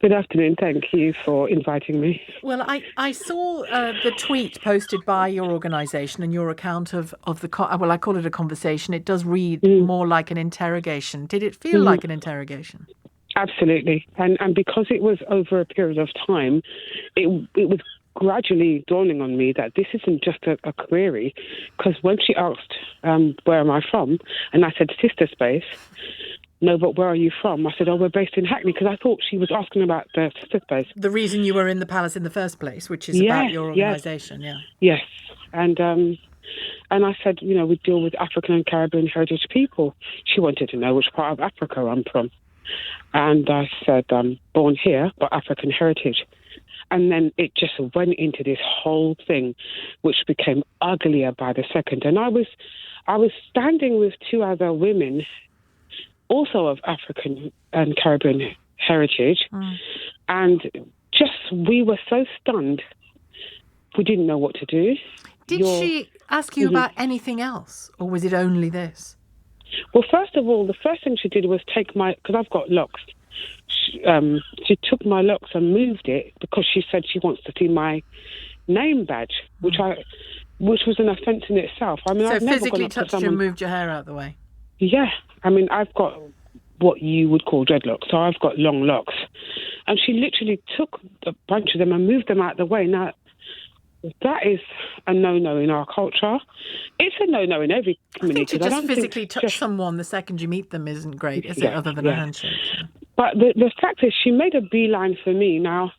Good afternoon. Thank you for inviting me. Well, I saw the tweet posted by your organisation and your account of well, I call it a conversation. It does read Mm, more like an interrogation. Did it feel mhm. like an interrogation? Absolutely. And because it was over a period of time, it was gradually dawning on me that this isn't just a query. Because when she asked, where am I from? And I said, Sister Space. No, but where are you from? I said, oh, we're based in Hackney, because I thought she was asking about the Sister Space. The reason you were in the palace in the first place, which is about Yes, your yes, organisation, yeah. yes. And I said, we deal with African and Caribbean heritage people. She wanted to know which part of Africa I'm from. And I said, born here, but African heritage. And then it just went into this whole thing, which became uglier by the second. And I was standing with two other women, also of African and Caribbean heritage, and just we were so stunned, we didn't know what to do. Did she ask you Mhm. about anything else, or was it only this? Well, first of all, the first thing she did was take because I've got locks. She took my locks and moved it because she said she wants to see my name badge, which was an offence in itself. I mean, So I've never gone physically up to touched you someone. and moved your hair out the way? Yeah, I mean, I've got what you would call dreadlocks, so I've got long locks, and she literally took a bunch of them and moved them out the way. Now, that is a no-no in our culture. It's a no-no in every I think community. to 'Cause I just don't physically think touch someone the second you meet them isn't great, is it, yeah, other than a yeah. handshake? Yeah. But the fact is, she made a beeline for me. Now,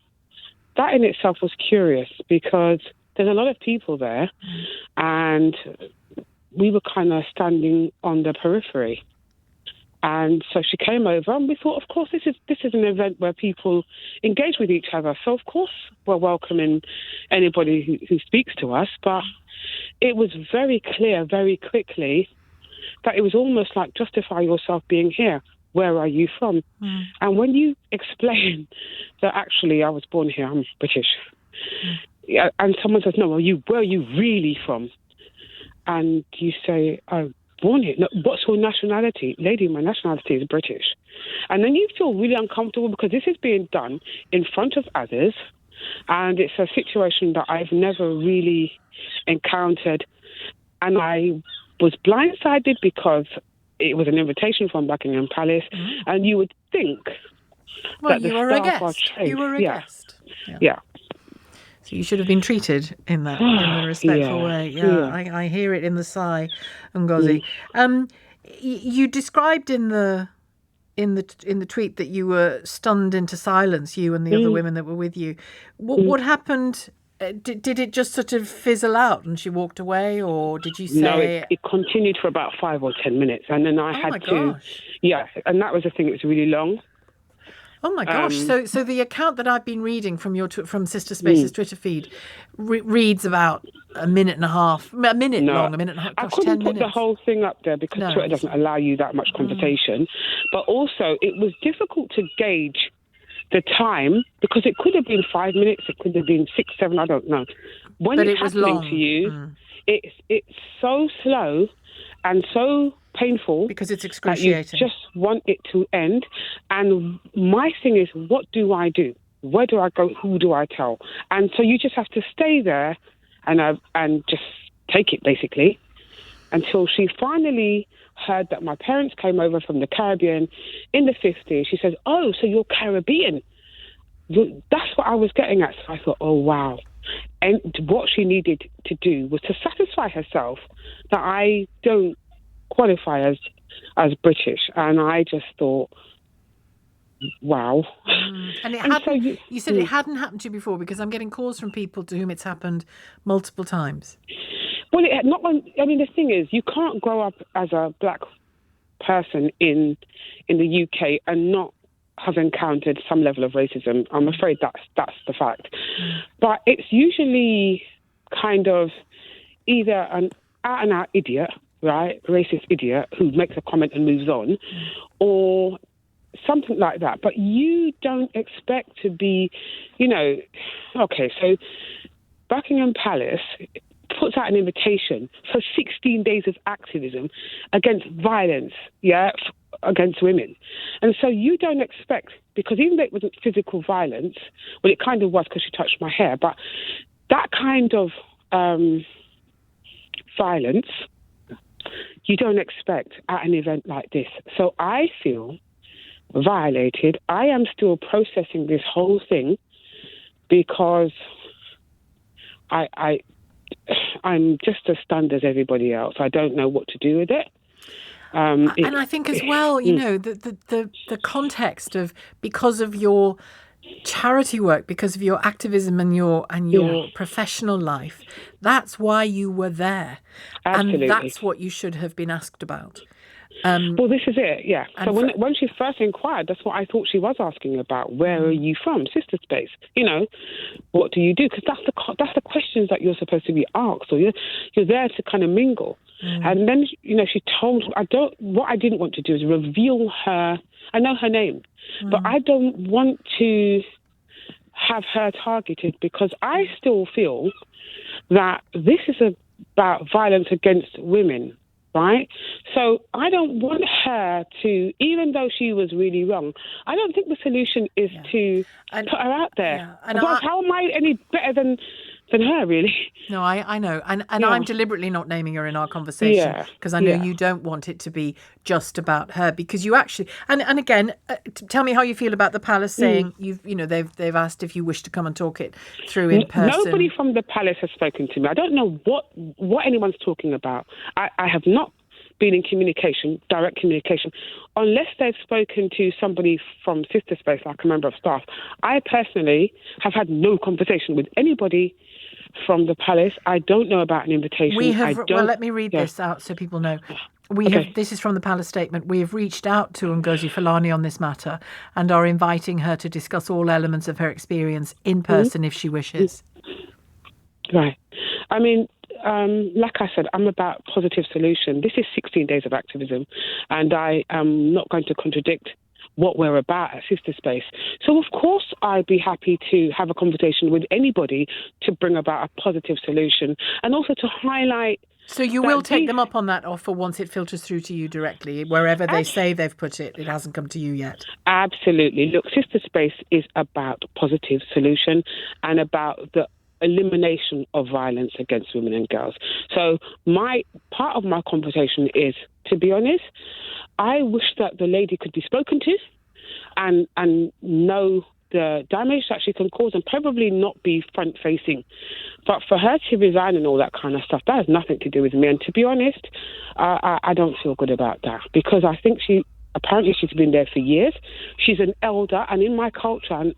that in itself was curious because there's a lot of people there, and we were kind of standing on the periphery. And so she came over, and we thought, of course, this is an event where people engage with each other. So, of course, we're welcoming anybody who speaks to us. But it was very clear very quickly that it was almost like, justify yourself being here. Where are you from? And when you explain that actually I was born here, I'm British, yeah, and someone says, no, where are you really from? And you say, oh, born here. No, what's your nationality? Lady, my nationality is British. And then you feel really uncomfortable because this is being done in front of others, and it's a situation that I've never really encountered. And I was blindsided because it was an invitation from Buckingham Palace, and you would think Well, that the you were a staff are guest. trained. You were a Yeah, guest. Yeah. yeah. So you should have been treated in the respectful Yeah, way. Yeah, yeah. I hear it in the sigh, Mm, Ngozi. You described in the tweet that you were stunned into silence, you and the other mm, women that were with you. mm. What happened? Did it just sort of fizzle out and she walked away, or did you No, say, it continued for about 5 or 10 minutes, and then I "Oh had my to, gosh"? yeah, and that was the thing. It was really long. Oh my gosh! Um, So the account that I've been reading from from Sister Space's mm, Twitter feed reads about a minute and a half, a minute no, long, a minute and a half. I Gosh, couldn't 10 put the minutes. whole thing up there because No, Twitter it's doesn't not. allow you that much conversation. But also, it was difficult to gauge the time because it could have been 5 minutes, it could have been 6, 7, I don't know. When But it's it was happening to long. you, it's so slow and so painful Because it's that you excruciating. just want it to end. And my thing is, what do I do? Where do I go? Who do I tell? And so you just have to stay there and just take it, basically, until she finally heard that my parents came over from the Caribbean in the 50s. She says, oh, so you're Caribbean. That's what I was getting at. So I thought, oh, wow. And what she needed to do was to satisfy herself that I don't qualify as British. And I just thought, wow. And it And so hadn't, you said it hadn't happened to you before, because I'm getting calls from people to whom it's happened multiple times. well, it had not. I mean, the thing is, you can't grow up as a black person in the UK and not have encountered some level of racism. I'm afraid that's the fact. But it's usually kind of either an out and out idiot, right, racist idiot who makes a comment and moves on, or something like that. But you don't expect to be, okay. So Buckingham Palace puts out an invitation for 16 days of activism against violence, against women. And so you don't expect, because even though it wasn't physical violence, well, it kind of was because she touched my hair, but that kind of violence, you don't expect at an event like this. So I feel violated. I am still processing this whole thing because I'm just as stunned as everybody else. I don't know what to do with it. And I think as well, you know, the context of, because of your charity work, because of your activism and your professional life, that's why you were there. Absolutely. And that's what you should have been asked about. Well, this is it, yeah. So when she first inquired, that's what I thought she was asking about. Where are you from? Sister Space. You know, what do you do? Because that's the questions that you're supposed to be asked, or you're there to kind of mingle. And then, you know, she told, what I didn't want to do is reveal her. I know her name, but I don't want to have her targeted, because I still feel that this is about violence against women. Right? So I don't want her to, even though she was really wrong, I don't think the solution is to put her out there. Yeah. And how am I any better than her, really? No, I know. And I'm deliberately not naming her in our conversation because I know you don't want it to be just about her, because you actually, and again, tell me how you feel about the palace saying they've asked if you wish to come and talk it through in person. Nobody from the palace has spoken to me. I don't know what anyone's talking about. I have not been in direct communication, unless they've spoken to somebody from Sister Space, like a member of staff. I personally have had no conversation with anybody from the palace. I don't know about an invitation. Well, let me read this out so people know. This is from the palace statement. We have reached out to Ngozi Fulani on this matter and are inviting her to discuss all elements of her experience in person if she wishes. Right. I mean, like I said, I'm about positive solution. This is 16 days of activism, and I am not going to contradict what we're about at Sister Space. So, of course, I'd be happy to have a conversation with anybody to bring about a positive solution, and also to highlight. So you will take them up on that offer once it filters through to you directly, wherever they say they've put it. It hasn't come to you yet. Absolutely. Look, Sister Space is about positive solution and about the elimination of violence against women and girls. So part of my conversation is, to be honest, I wish that the lady could be spoken to and know the damage that she can cause, and probably not be front facing. But for her to resign and all that kind of stuff, that has nothing to do with me. And to be honest, I don't feel good about that, because I think apparently she's been there for years. She's an elder, and in my culture, and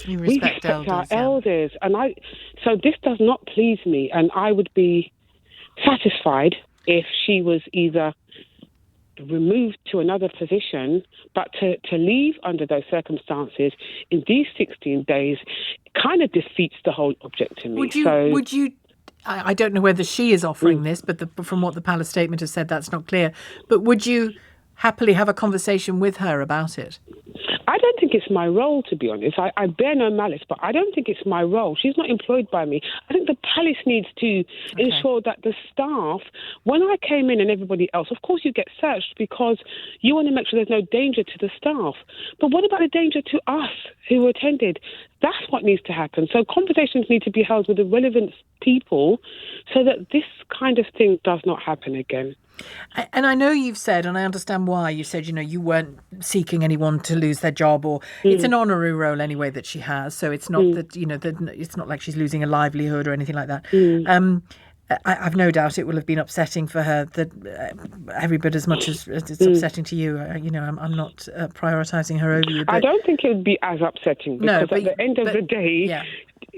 we respect our elders. And so this does not please me, and I would be satisfied if she was either removed to another position, but to leave under those circumstances in these 16 days kind of defeats the whole object to me. Would you I don't know whether she is offering this, but from what the palace statement has said, that's not clear, but would you happily have a conversation with her about it? I don't think it's my role, to be honest. I bear no malice, but I don't think it's my role. She's not employed by me. I think the palace needs to ensure that the staff, when I came in and everybody else, of course you get searched because you want to make sure there's no danger to the staff. But what about the danger to us who attended? That's what needs to happen. So conversations need to be held with the relevant people so that this kind of thing does not happen again. And I know you've said, and I understand why, you said, you weren't seeking anyone to lose their job, or it's an honorary role anyway that she has. So it's not that, it's not like she's losing a livelihood or anything like that. I've no doubt it will have been upsetting for her, that every bit as much as it's upsetting to you. I'm not prioritising her over you. But I don't think it would be as upsetting, because at the end of the day,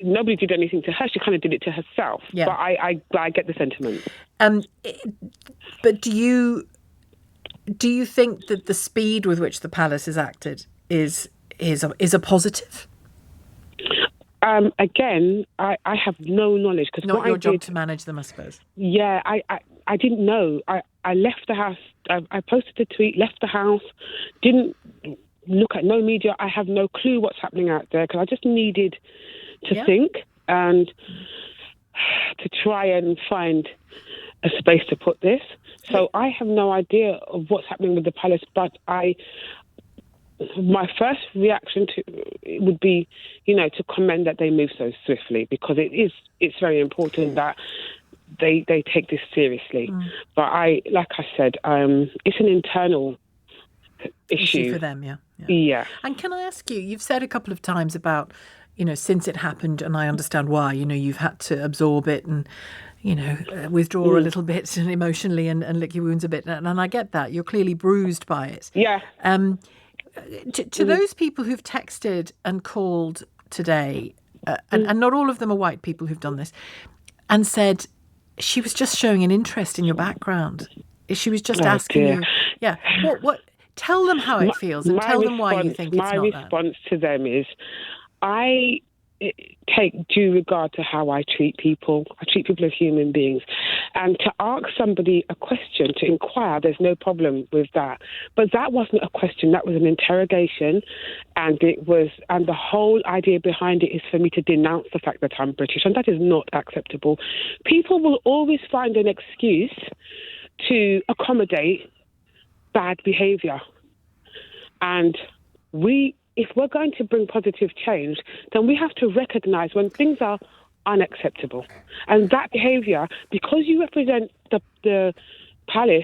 nobody did anything to her. She kind of did it to herself. Yeah. But I get the sentiment. But do you think that the speed with which the palace has acted is a positive? Again, I have no knowledge, because not your job to manage them, I suppose. Yeah, I didn't know. I left the house. I posted a tweet, left the house, didn't look at no media. I have no clue what's happening out there, because I just needed to think. And to try and find a space to put this. So I have no idea of what's happening with the palace, but my first reaction would be, to commend that they move so swiftly, because it's very important that they take this seriously. But like I said, it's an internal issue for them. Yeah. And can I ask you, you've said a couple of times about, since it happened, and I understand why, you've had to absorb it and withdraw a little bit emotionally and lick your wounds a bit, and I get that you're clearly bruised by it. Yeah. To those people who've texted and called today, and not all of them are white people who've done this, and said she was just showing an interest in your background. She was just asking you. Yeah. What? Tell them how it feels, and tell them why you think it's not that. My response to them is, I take due regard to how I treat people. I treat people as human beings. And to ask somebody a question, to inquire, there's no problem with that. But that wasn't a question, that was an interrogation. And the whole idea behind it is for me to denounce the fact that I'm British. And that is not acceptable. People will always find an excuse to accommodate bad behaviour. And if we're going to bring positive change, then we have to recognise when things are unacceptable. And that behaviour, because you represent the palace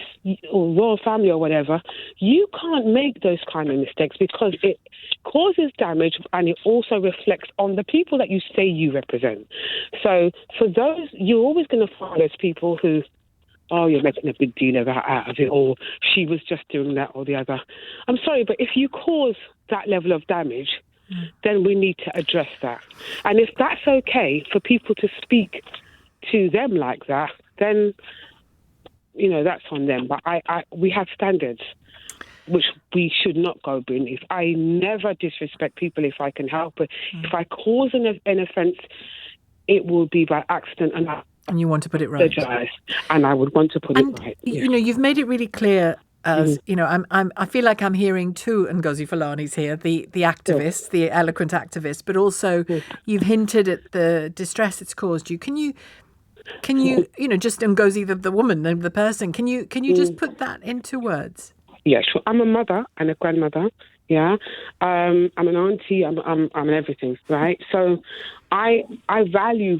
or royal family or whatever, you can't make those kind of mistakes, because it causes damage and it also reflects on the people that you say you represent. So for those, you're always going to find those people who, you're making a big deal out of it, or she was just doing that or the other. I'm sorry, but if you cause that level of damage, then we need to address that. And if that's okay for people to speak to them like that, then, that's on them. But we have standards which we should not go beneath. I never disrespect people if I can help it. If I cause an offence, it will be by accident, and you want to put it right. And I would want to put it right. Yeah. You've made it really clear. As I feel like I'm hearing two Ngozi Fulani's here, the activist, the eloquent activist, but also you've hinted at the distress it's caused you. Can you just Ngozi, the woman, the person? Can you just put that into words? Yeah, sure. I'm a mother and a grandmother. Yeah, I'm an auntie. I'm everything, right? So, I value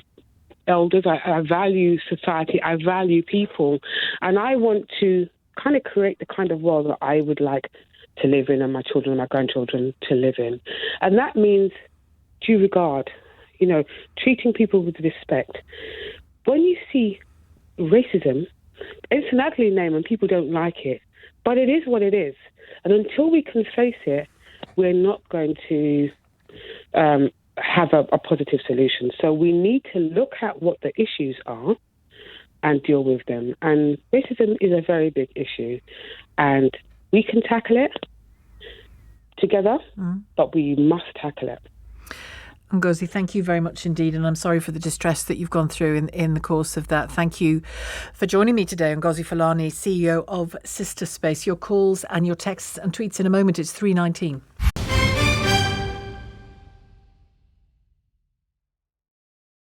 elders. I value society. I value people, and I want to kind of create the kind of world that I would like to live in, and my children and my grandchildren to live in. And that means due regard, treating people with respect. When you see racism, it's an ugly name and people don't like it, but it is what it is. And until we can face it, we're not going to have a positive solution. So we need to look at what the issues are and deal with them. And racism is a very big issue, and we can tackle it together, but we must tackle it. Ngozi, thank you very much indeed, and I'm sorry for the distress that you've gone through in the course of that. Thank you for joining me today. Ngozi Fulani, CEO of Sister Space. Your calls and your texts and tweets in a moment. It's 3:19.